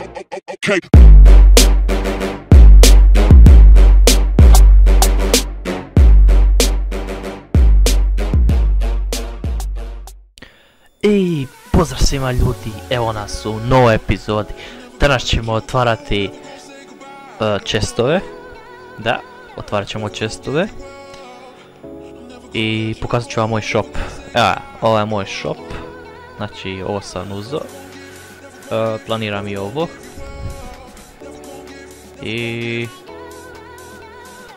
Okay. I pozdrav svima ljudi, evo nas u novoj epizodi. Danas ćemo otvarati chestove. Da, otvarat ćemo chestove. I pokazat ću vam moj shop. Evo, ovo je moj shop. Znači, ovo sam uzeo. Planiram i ovo. I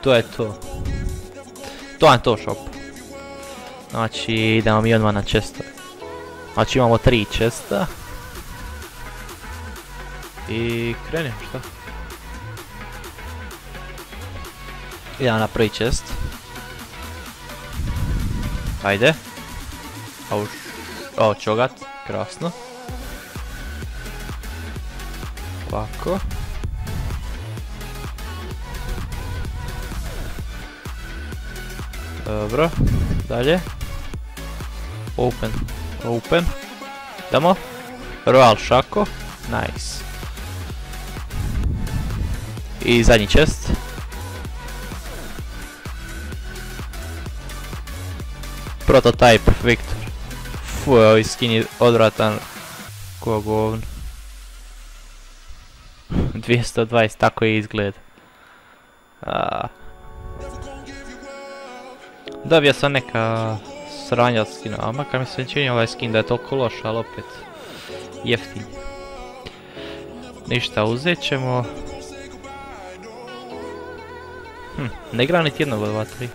to je to. To je to shop. Znači, idemo mi odmah na chestove. Znači imamo 3 chesta. I krenemo, šta? Idemo na prvi chest. Ajde. Ovo čogat, krasno. Ovako. Dobro, dalje. Open. Idemo. Royal Shako. Nice. I zadnji chest. Prototype Victor. Fuj, ovaj skin je odvratan. Ko govno. 220, tako je izgled. Dobio sam neka sranja od skina, makar mi se čini ovaj skin da je toliko loš, ali opet jeftin. Ništa, uzet ćemo. Ne igram niti jednog od ova 3.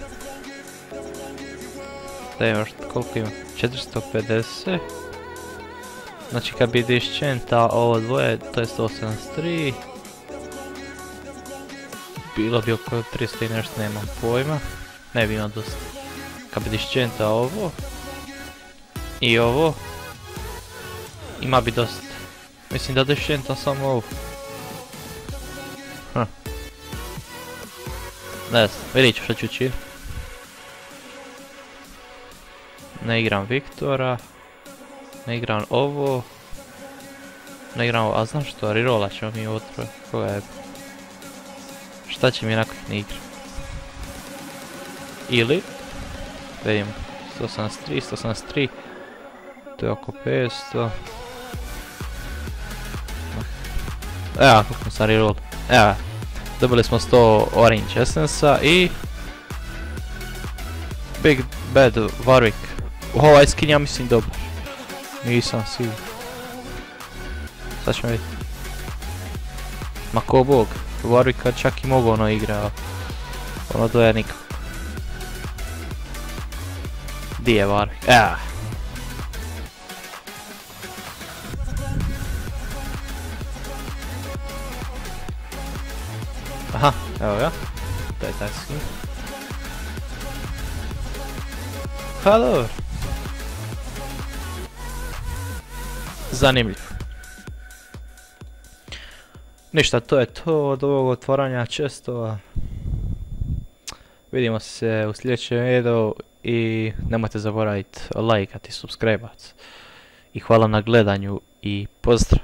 Da imam koliko imam? 450. Znači kad bi diščenta ovo dvoje, to je 183. Bilo bi oko 300 i nešto, nemam pojma. Ne bi imao dosta. Kad bi diščenta ovo i ovo, ima bi dosta. Mislim da diščenta samo ovo. Ne znam, vidit ću što ću učiniti. Ne igram Viktora. Ne igram ovo. Ne igram ovo, a znam što, rerolla ćemo mi ovo troje. Koga je? Šta će mi nakon ne igra? Ili da vidimo, 173, to je oko 500. Evo kako sam reroll. Evo, dobili smo 100 orange essence-a i Big Bad Warwick. Ovaj skin ja mislim dobar. Nisam siguran. Sad ćemo vidjeti. Ma ko bog, Warwicka čak i mogu ono igra. Ono doja nikako. Di je Warwick? Aha, evo ga. To je taj skin. Pa dobro. Zanimljivo. Ništa, to je to od ovog otvaranja chestova. Vidimo se u sljedećem videu i nemojte zaboraviti lajkati i subscribe-at. I hvala na gledanju i pozdrav!